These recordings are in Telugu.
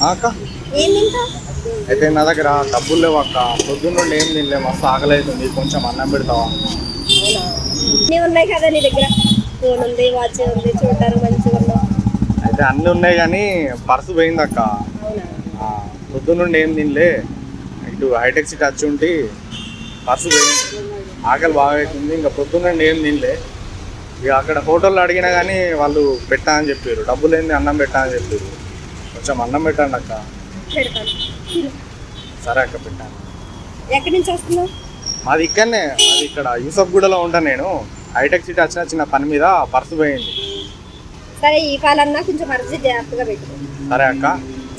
అక్క అయితే నా దగ్గర డబ్బులు లేవు అక్క, పొద్దున్న నుండి ఏం తినలే, మస్తు ఆకలి అవుతుంది, కొంచెం అన్నం పెడతావా? ఉన్నాయి కదా నీ దగ్గర, ఫోన్ ఉంది, వాచ్ ఉంది, చూడడానికి మంచిగా ఉన్నావు. అయితే అన్నీ ఉన్నాయి కానీ పర్సు పోయింది అక్క. పొద్దున్న నుండి ఏం తినలే, ఇటు హైటెక్ సిటీ వచ్చి ఉంటే పర్సు పోయింది, ఆకలి బాగా అవుతుంది, ఇంకా పొద్దున్న నుండి ఏం తినలే. ఇక అక్కడ హోటల్లో అడిగినా కానీ వాళ్ళు పెట్టా అని చెప్పారు, డబ్బులు ఏంది అన్నం పెట్టా అని చెప్పారు. కొంచెం అన్నం పెట్టండి అక్క. సరే అక్క పెట్టాను. ఎక్కడి నుంచి వస్తున్నావు? మాది ఇక్కడనే, మాది ఇక్కడ యూసఫ్గూడలో ఉంటాను నేను. హైటెక్ సిటీ వచ్చిన చిన్న పని మీద పర్సు పోయింది. సరే ఈ కాలన్నా కొంచెం పరిస్థితి జాగ్రత్తగా పెట్టు. సరే అక్క.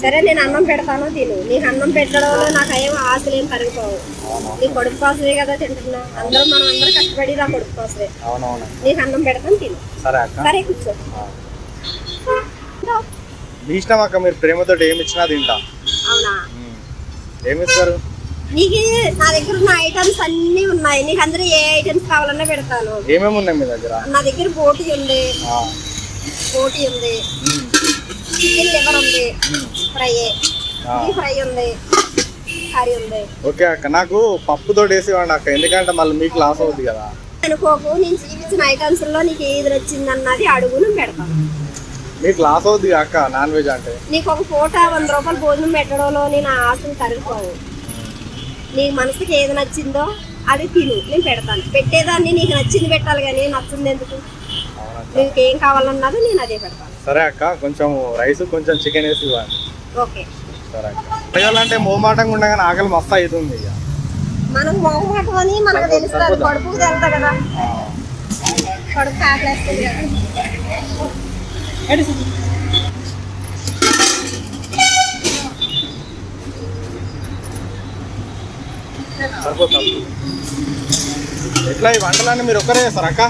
సరే నేను అన్నం పెడతాను, తిను. నీకు అన్నం పెట్టడంలో నాకు ఏం ఆశలు ఏం కరిగిపోవు. నీ కొడుకు కోసమే కదా తింటున్నా, మనం అందరం కష్టపడి నా కొడుకు కోసమే. నీకు అన్నం పెడతాను, తిను. సరే అక్క. సరే కూర్చో. మీ ఇష్టం అక్క, మీరు ప్రేమతో ఏమి ఇచ్చినా తింటా. అవునా? ఏమి ఇస్తారు? నీకు నా దగ్గర ఉన్న ఐటమ్స్ అన్ని ఉన్నాయి, నీకు అందరూ ఏ ఐటమ్స్ కావాలన్నా పెడతాను. ఏమేమి ఉన్నాయి మీ దగ్గర? నా దగ్గర బోటి ఉంది, చికెన్ లివర్ ఉంది, ఫ్రై ఉంది, కర్రీ ఉంది. ఓకే అక్క, నాకు పప్పుతో వేసి ఇవ్వండి అక్క, ఎందుకంటే మళ్ళీ మీకు లాస్ అవుతుంది కదా. అనుకోకు, నేను చూపించిన ఐటమ్స్ లో నీకు ఏది నచ్చింది అన్నది అడుగు, నేను పెడతాను. మీకు లాస్ అవుతుంది అక్క నాన్ వెజ్ అంటే. నీకు ఒక పూట 100 రూపాయలు భోజనం పెట్టడంలో నేను ఆశలు కరిగిపోవు. నీకు మనసుకి ఏది నచ్చిందో అది తిను, నేను పెడతాను. పెట్టేదాన్ని నీకు నచ్చింది పెట్టాలి కానీ నచ్చింది ఎందుకు? నీకు ఏం కావాలన్నది నేను అదే పెడతాను. సరే అక్క, కొంచెం రైస్ కొంచెం చికెన్ వేసి ఇవ్వండి. ఓకే. సరే అక్క. అడగాలంటే మోమాటంగా ఉండగానే ఆకలి మస్తు అవుతుంది. ఇక మనకు మోమాటం అని మనకు తెలుస్తుంది, కడుపుకు తెలుస్తా కదా, కడుపు ఆకలేస్తుంది కదా. ఎట్లా ఈ వంటలన్నీ మీరు ఒక్కరే చేస్తారా అక్క?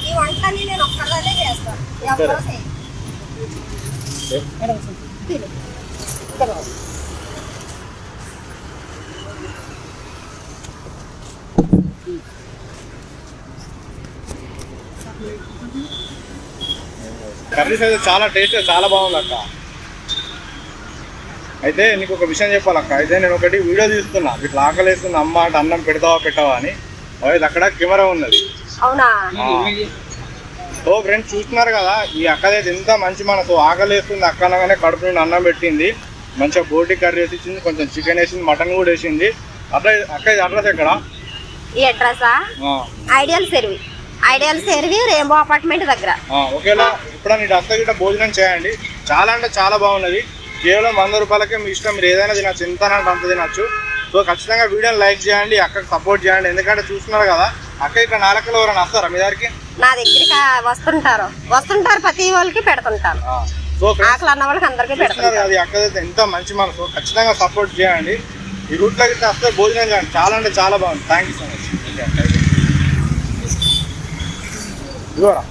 ఈ వంటలన్నీ నేను ఒక్కదానే చేస్తాను. ఎవరో కర్రీస్ అయితే చాలా టేస్ట్, చాలా బాగుంది అక్క. అయితే నీకు ఒక విషయం చెప్పాలక్క, అయితే నేను ఒకటి వీడియో తీస్తున్నా, ఇట్లా ఆకలి వేస్తుంది అమ్మ అంటే అన్నం పెడతావా పెట్టావా అని. అయితే అక్కడ కెమెరా ఉన్నది. అవునా? సో ఫ్రెండ్స్ చూస్తున్నారు కదా, ఈ అక్కదైతే ఎంత మంచి మనసు, ఆకలి వేస్తుంది అక్క అనగానే కడుపు నుండి అన్నం పెట్టింది, మంచిగా బోటి కర్రీ వేసి ఇచ్చింది, కొంచెం చికెన్ వేసింది, మటన్ కూడా వేసింది. అట్లా అక్క అడ్రస్ ఎక్కడ? ఈ అడ్రసా? ఐడియల్ సర్వీ రెయిన్బో అపార్ట్మెంట్ దగ్గర. ఓకేలా ఇప్పుడు నీ అక్క గిట్ట భోజనం చేయండి, చాలా అంటే చాలా బాగున్నది. కేవలం 100 రూపాయలకే మీ ఇష్టం, మీరు ఏదైనా తినచ్చు, ఎంత అంత తినచ్చు. సో ఖచ్చితంగా వీడియోని లైక్ చేయండి, అక్కకి సపోర్ట్ చేయండి. ఎందుకంటే చూస్తున్నారు కదా అక్క, ఇక్కడ నాలుకలు ఎవరైనా వస్తారా మీ దగ్గరికి? నా దగ్గరికి వస్తుంటారు, ప్రతి వాళ్ళకి పెడుతుంటారు. సో ఆకలి అన్న వాళ్ళకి అందరికీ పెడుతున్నారు. అది అక్క ఎంత మంచి మనసు, ఖచ్చితంగా సపోర్ట్ చేయండి. ఈ రూట్లో గిట్ట వస్తే భోజనం చేయండి, చాలా అంటే చాలా బాగుంది. Thank you so much. ఇదిగోరా.